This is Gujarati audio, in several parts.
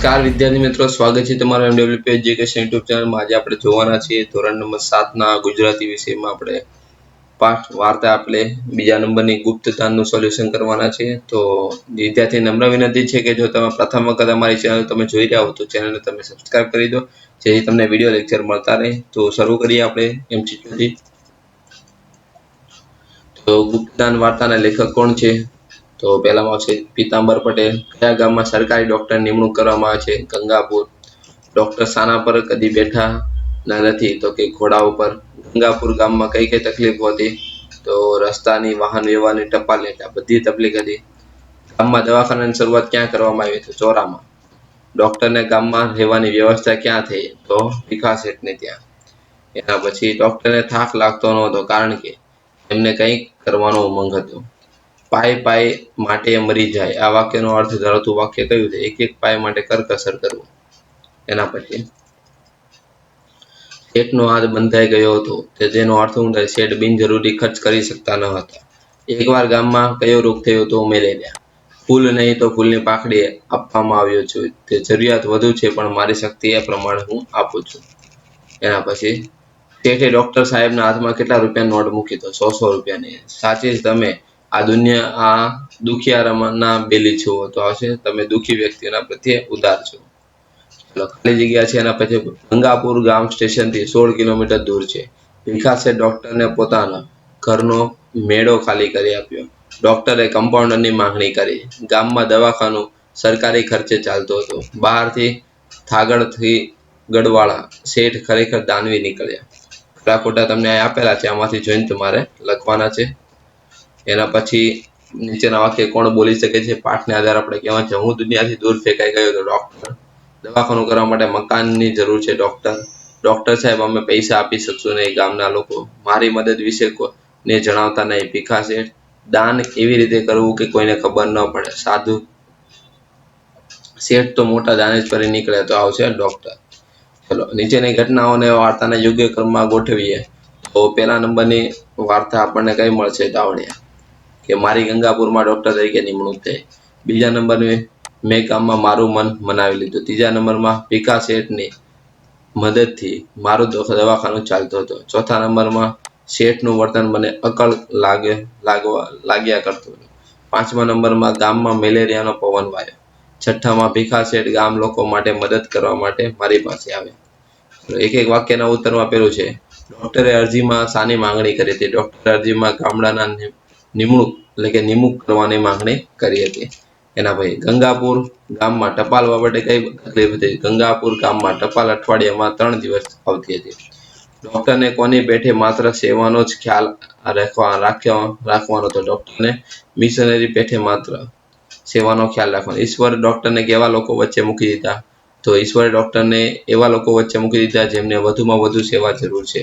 નમસ્કાર વિદ્યાર્થી મિત્રો, સ્વાગત છે તમારું એમડબ્લ્યુપી એજ્યુકેશન યુટ્યુબ ચેનલમાં। આજે આપણે જોવાના છીએ ધોરણ નંબર 7 ના ગુજરાતી વિષયમાં આપણે પાઠ વાર્તા આપણે બીજા નંબરની ગુપ્તદાનનું સોલ્યુશન કરવાના છે। તો વિદ્યાર્થી નમ્ર વિનંતી છે કે જો તમે પ્રથમ વખત અમારી ચેનલ તમે જોઈ રહ્યા હો તો ચેનલને તમે સબસ્ક્રાઇબ કરી દો, જેથી તમને વિડીયો લેક્ચર મળતા રહે। તો શરૂ કરીએ આપણે એમસીક્યુથી। તો ગુપ્તદાન વાર્તાના લેખક કોણ છે? તો પહેલામાં છે પીતાંબર પટેલ। કયા ગામમાં સરકારી ડોક્ટર નિમણૂક કરવામાં આવે છે? ગંગાપુર। ડોક્ટર શાના પર કદી બેઠા નથી? તો કે ઘોડા ઉપર। ગંગાપુર ગામમાં કઈ કઈ તકલીફો હતી? તો રસ્તાની, વાહન વ્યવહારની, ટપાલની, બધી તકલીફ હતી। ગામમાં દવાખાનાની શરૂઆત ક્યાં કરવામાં આવી? તો ચોરામાં। ડોક્ટરને ગામમાં રહેવાની વ્યવસ્થા ક્યાં થઈ? તો ભીખા શેઠને ત્યાં। એના પછી ડોક્ટરને થાક લાગતો નહોતો કારણ કે એમને કંઈક કરવાનો ઉમંગ હતો। પાય પાય માટે મરી જાય, આ વાક્યનો અર્થ ધરાવતું વાક્ય કયું છે? એક એક પાય માટે કરકસર કરવું। એના પછી શેઠનો હાથ બંધાઈ ગયો હતો, તેનો અર્થ શું થાય? શેઠ બિનજરૂરી ખર્ચ કરી શકતા ન હતા। એકવાર ગામમાં કયો રોગ થયો હતો? મેલેરિયા। ફૂલ નહીં તો ફૂલની પાંખડી આપવામાં આવ્યો છે, તે જરૂરિયાત વધુ છે પણ મારી શક્તિ એ પ્રમાણે હું આપું છું। એના પછી શેઠે ડોક્ટર સાહેબના હાથમાં કેટલા રૂપિયા નોટ મૂકી? તો 100 રૂપિયાની। સાચી તમે આ દુખિયારાના બેલી છો, તો આવશે તમે દુખી વ્યક્તિઓના પ્રત્યે ઉદાર છો। ચલો, ખાલી જગ્યા છે એના પછી ગંગાપુર ગામ સ્ટેશનથી 16 કિલોમીટર દૂર છે। ભીખા શેઠ ડોક્ટરને પોતાના ઘરનો મેળો ખાલી કરી આપ્યો। ડોક્ટરે કમ્પાઉન્ડરની માંગણી કરી। ગામમાં દવાખાનું સરકારી ખર્ચે ચાલતું હતું। બહારથી થાગડથી ગઢવાળા શેઠ ખરેખર દાનવી નીકળ્યા। ખરા ખોટા તમને આપેલા છે, આમાંથી જોઈને તમારે લખવાના છે। એના પછી નીચેના વાક્ય કોણ બોલી શકે છે? પાઠને આધારે આપણે કહેવાનું છે, હું દુનિયાથી દૂર ફેંકાઈ ગયો તો ડોક્ટર। દવાખાનું કરવા માટે મકાનની જરૂર છે ડોક્ટર। ડોક્ટર સાહેબ અમે પૈસા આપી શકશું નહીં, ગામના લોકો મારી મદદ વિશે કોઈને જણાવતા નહીં, ભીખા શેઠ। દાન એવી રીતે કરવું કે કોઈને ખબર ન પડે, સાધુ શેઠ તો મોટા દાનેજ કરી નીકળ્યા, તો આવશે ડોક્ટર। ચલો, નીચેની ઘટનાઓને વાર્તાના યોગ્ય ક્રમમાં ગોઠવીએ। તો પહેલા નંબરની વાર્તા આપણને કઈ મળશે? દાવણિયા, કે મારી ગંગાપુરમાં ડોક્ટર તરીકે નિમણૂક થઈ। બીજા નંબરની મેં ગામમાં મારું મન મનાવી લીધું। ત્રીજા નંબરમાં ભીખા શેઠની મદદથી મારું દવાખાનું ચાલતું હતું। ચોથા નંબરમાં શેઠનું વર્તન મને અકળ લાગ્યા કરતું હતું। પાંચમા નંબરમાં ગામમાં મેલેરિયાનો પવન વાયો। છઠ્ઠામાં ભીખા શેઠ ગામ લોકો માટે મદદ કરવા માટે મારી પાસે આવ્યા। એક એક વાક્યના ઉત્તરમાં પેલું છે, ડોક્ટરે અરજીમાં શાની માંગણી કરી હતી? ડોક્ટરે અરજીમાં ગામડાના નિમણૂક કરવાની માંગણી કરી હતી। એના પછી ગંગાપુર ગામમાં ટપાલ બાબતે કઈ તકલીફ હતી? ગંગાપુર ગામમાં ટપાલ અઠવાડિયામાં 3 દિવસ આવતી હતી। ડોક્ટરને કોની પેઠે માત્ર સેવાનો જ ખ્યાલ રાખવાનો હતો? ડોક્ટરને મિશનરી પેઠે માત્ર સેવાનો ખ્યાલ રાખવાનો। ઈશ્વરે ડોક્ટરને કેવા લોકો વચ્ચે મૂકી દીધા? તો ઈશ્વરે ડોક્ટરને એવા લોકો વચ્ચે મૂકી દીધા જેમને વધુમાં વધુ સેવા જરૂર છે।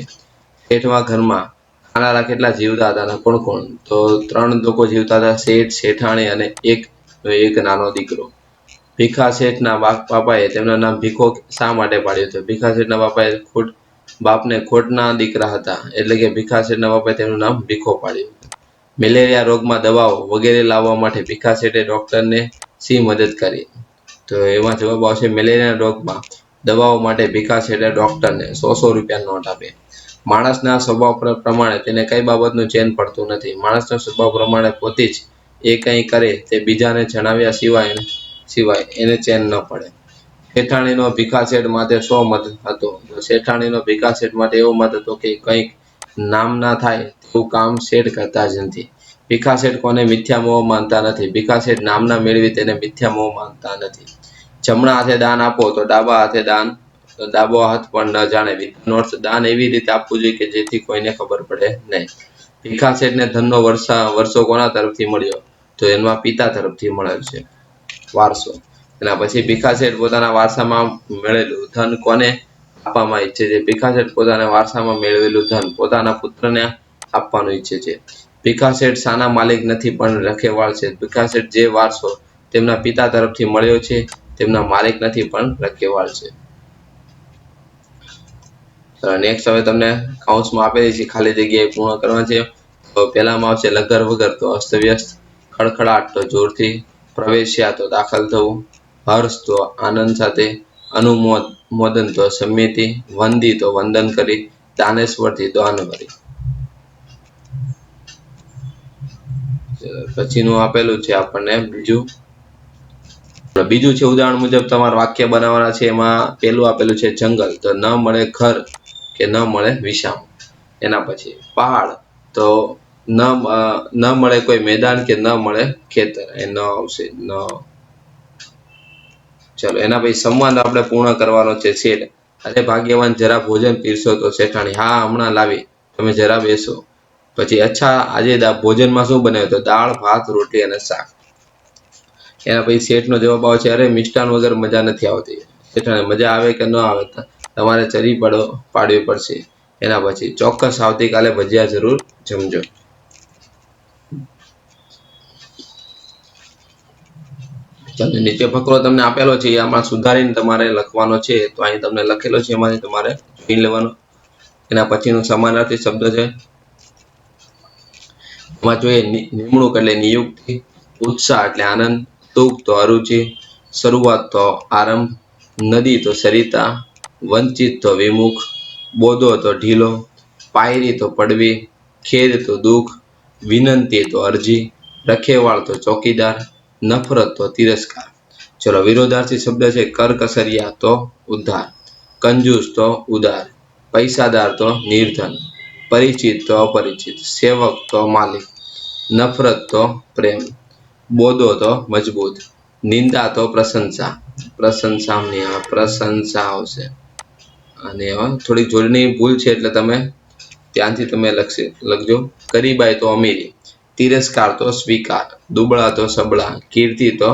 શેઠમાં ઘરમાં ખાનારા કેટલા જીવતા હતા? કોણ કોણ? તો 3 લોકો જીવતા હતા, શેઠ, શેઠાણી અને એક નાનો દીકરો। ભીખા શેઠના બાપાએ તેમનું નામ ભીખો શા માટે પાડ્યું હતું? ભીખા શેઠના બાપને ખોટના દીકરા હતા, એટલે કે ભીખા શેઠના બાપાએ તેમનું નામ ભીખો પાડ્યું હતું। મેલેરિયા રોગમાં દવાઓ વગેરે લાવવા માટે ભીખા શેઠે ડોક્ટરને શી મદદ કરી? તો એમાં જવાબ આવશે, મેલેરિયા રોગમાં દવાઓ માટે ભીખા શેઠે ડોક્ટરને 100 રૂપિયા નોટ આપી। માણસના સ્વભાવ પ્રમાણે તેને કઈ બાબતનું ચેન પડતું નથી? માણસના સ્વભાવ પ્રમાણે પોતે જ એ કંઈ કરે તે બીજાને જણાવ્યા સિવાય એને ચેન ન પડે। શેઠાણીનો ભીખા શેઠ માટે શો મત હતો? શેઠાણીનો ભીખા શેઠ માટે એવો મત હતો કે કંઈક નામ ના થાય તેવું કામ શેઠ કરતા જ નથી। ભીખા શેઠ કોને મિથ્યા મોહ માનતા નથી? ભીખા શેઠ નામના મેળવી તેને મિથ્યા મોહ માનતા નથી। જમણા હાથે દાન આપો તો ડાબો હાથ પણ ન જાણે। દાન એવી રીતે આપવું જોઈએ કે જેથી કોઈને ખબર પડે નહીં। ભીખા શેઠને ધનનો વર્ષો કોના તરફથી મળ્યો? તો એમાં પિતા તરફથી મળેલ છે, વારસો। એના પછી ભીખા શેઠ પોતાના વારસામાં મેળવેલું ધન કોને આપવામાં ઈચ્છે છે? ભીખા શેઠ પોતાના વારસામાં મેળવેલું ધન પોતાના પુત્રને આપવાનું ઈચ્છે છે। ભીખા શેઠ શાના માલિક નથી પણ રખેવાળ છે? ભીખા શેઠ જે વારસો તેમના પિતા તરફથી મળ્યો છે તેમના માલિક નથી પણ રખેવાળ છે। નેક્સ્ટ હવે તમને કાઉન્સમાં આપેલી છે ખાલી જગ્યાએ પૂર્ણ કરવાની છે। તો પહેલામાં આવશે લગર વગર તો અસ્તવ્યસ્ત, ખડખડાટ તો જોરથી, પ્રવેશ્યા તો દાખલ થવું, હર્ષ તો આનંદ સાથે, અનુમોદન તો સંમતિ, વંદી તો વંદન કરી, દાનેશ્વરથી દાન કરી. પછીનું આપેલું છે આપણને બીજું છે ઉદાહરણ મુજબ તમારે વાક્ય બનાવવાના છે. એમાં પેલું આપેલું છે જંગલ, તો ન મળે ઘર કે ન મળે વિશામ. એના પછી પહાડ, તો ન મળે કોઈ મેદાન કે ન મળે ખેતર, એ ન આવશે ન. ચલો એના પછી સંવાદ આપણે પૂર્ણ કરવાનો છે. શેઠ, અરે ભાગ્યવાન, જરા ભોજન પીરસો. તો શેઠાણી, હા હમણાં લાવી, તમે જરા બેસો. પછી અચ્છા, આજે ભોજનમાં શું બનાવ્યું? તો દાળ, ભાત, રોટલી અને શાક. એના પછી શેઠનો જવાબ આવે છે, અરે મિષ્ટાન વગર મજા નથી આવતી. શેઠાણી, મજા આવે કે ન આવે તમારે ચરી પાડવી પડશે. એના પછી ચોક્કસ આવતીકાલે ભજીયા જરૂર જમજો. ચાલો નીચે ફકરો તમને આપેલો છે, આમાં સુધારીને તમારે લખવાનો છે. તો અહીં તમને લખેલો છે, એમાંથી તમારે જોઈ લેવાનો. એના પછીનું સમાનાર્થી શબ્દ છે. એમાં જોઈએ નિમણૂક એટલે નિયુક્તિ, ઉત્સાહ એટલે આનંદ, તુક તો અરુચિ, શરૂઆત તો આરંભ, નદી તો સરિતા, વંચિત તો વિમુખ, બોધો તો ઢીલો, પાયરી તો પડવી, ખેદ તો દુઃખ, વિનંતી તો અરજી, રખેવાળ તો ચોકીદાર, નફરત તો તિરસ્કાર. ચલો વિરોધાર્થી શબ્દ છે. કરકસરિયા તો ઉદ્ધાર, કંજૂસ તો ઉદાર, પૈસાદાર તો નિર્ધન, પરિચિત તો અપરિચિત, સેવક તો માલિક, નફરત તો પ્રેમ, બોધો તો મજબૂત, નિંદા તો પ્રશંસા. પ્રશંસા આવશે. અને થોડી જોડણી ભૂલ છે, એટલે તમે ધ્યાનથી તમે લખજો. ગરીબાઈ તો અમીરી, તિરસ્કાર તો સ્વીકાર, દુબળા તો સબળા, કીર્તિ તો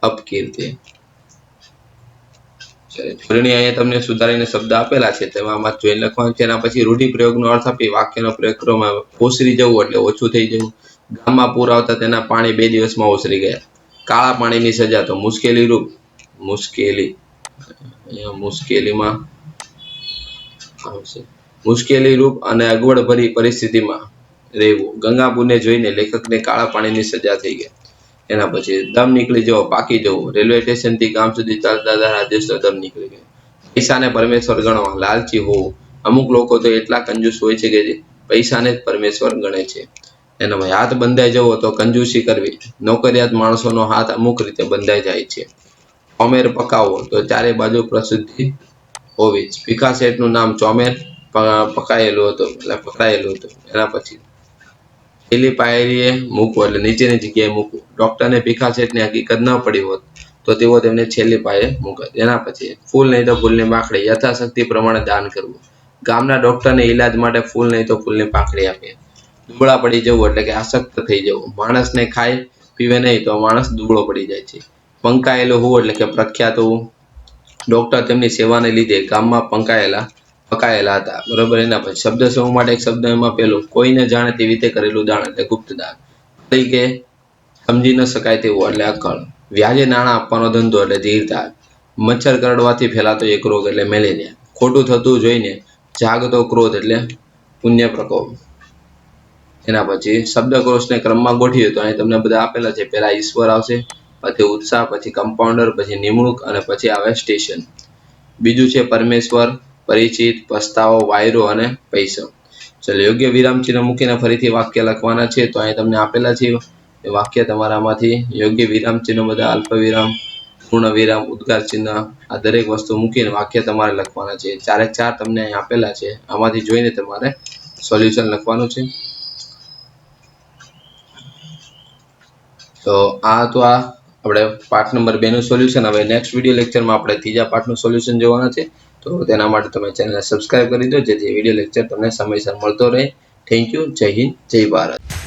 અપકીર્તિ. જોડણી અહીંયા તમને સુધારીને શબ્દ આપેલા છે, તેમાં જોઈ લખવાનું છે. એના પછી રૂઢિપ્રયોગનો અર્થ આપી વાક્યનો પ્રયોગ કરવામાં ઓસરી જવું એટલે ઓછું થઈ જવું. ગામમાં પૂર આવતા તેના પાણી 2 દિવસમાં ઓસરી ગયા. કાળા પાણીની સજા તો મુશ્કેલી રૂપ, મુશ્કેલીમાં આવશે, મુશ્કેલી રૂપ અને અગવડ ભરી પરિસ્થિતિમાં રહેવું. ગંગાપુરને જોઈને લેખકને કાળા પાણીની સજા થઈ ગઈ. એના પછી દમ નીકળી જવો, પાકી જવું. રેલવે સ્ટેશનથી ગામ સુધી ચાલતા રાજેશનો દમ નીકળી ગયો. પૈસાને પરમેશ્વર ગણવા, લાલચી હોવું. અમુક લોકો તો એટલા કંજૂસ હોય છે કે પૈસાને જ પરમેશ્વર ગણે છે. એનામાં હાથ બંધાઈ જવો તો કંજૂસી કરવી. નોકરિયાત માણસોનો હાથ અમુક રીતે બંધાઈ જાય છે. ચોમેર પકાવવો તો ચારે બાજુ પ્રસિદ્ધિ હોવી. ભીખા શેઠનું નામ ચોમેર પકાયેલું હતું. એના પછી છેલ્લી પાયરીએ મૂકવું એટલે નીચેની જગ્યાએ મૂકવું. ડોક્ટરને ભીખા શેઠની હકીકત ન પડી હોત તો તેઓ તેમને છેલ્લી પાયે મૂકત. એના પછી ફૂલ નહીં તો ફૂલની પાંખડી, યથાશક્તિ પ્રમાણે દાન કરવું. ગામના ડોક્ટરને ઈલાજ માટે ફૂલ નહીં તો ફૂલની પાંખડી આપી. દુબળા પડી જવું એટલે કે આસક્ત થઈ જવું. માણસને ખાય પીવે નહીં તો માણસ દુબળો પડી જાય છે. પંકાયેલું હોવું એટલે કે પ્રખ્યાત હોવું. ડોક્ટર તેમની સેવાને લીધે ગામમાં પકાયેલા હતા. બરોબર. એના પછી શબ્દ સમૂહ માટે એક શબ્દ એમાં પેલું કોઈને જાણે તેવી રીતે કરેલું દાન એટલે ગુપ્ત દાન. કે સમજી ન શકાય તેવું એટલે અકળ. વ્યાજે નાણાં આપવાનો ધંધો એટલે ધીરધાર. મચ્છર કરડવાથી ફેલાતો એક રોગ એટલે મેલેરિયા. ખોટું થતું જોઈને જાગતો ક્રોધ એટલે પુણ્ય પ્રકોપ. એના પછી શબ્દકોશને ક્રમમાં ગોઠવીએ તો અહીં તમને બધા આપેલા છે. પહેલા ઈશ્વર આવશે, પછી ઉત્સાહ, પછી કમ્પાઉન્ડર, પછી નિમણૂક અને પછી આવે સ્ટેશન. બીજું છે પરમેશ્વર, પરિચિત, પસ્તાવો, વાયરો અને પૈસો. ચલો યોગ્ય વિરામચિહ્ન મૂકીને ફરીથી વાક્ય લખવાના છે. તો અહીં તમને આપેલા છે એ વાક્ય તમારામાંથી યોગ્ય વિરામચિહ્ન બધા અલ્પવિરામ, પૂર્ણ વિરામ, ઉદ્ગાર ચિહ્ન આ દરેક વસ્તુ મૂકીને વાક્ય તમારે લખવાના છે. 4 તમને અહીં આપેલા છે. આમાંથી જોઈને તમારે સોલ્યુશન લખવાનું છે. તો આ તો આપણે પાર્ટ નંબર 2 નું સોલ્યુશન. હવે નેક્સ્ટ વિડીયો લેક્ચરમાં આપણે ત્રીજા પાર્ટનું સોલ્યુશન જોવાના છે. તો તેના માટે તમે ચેનલને સબસ્ક્રાઇબ કરી દો જેથી વિડીયો લેક્ચર તમને સમયસર મળતો રહે. Thank you. જય હિન્દ, જય ભારત.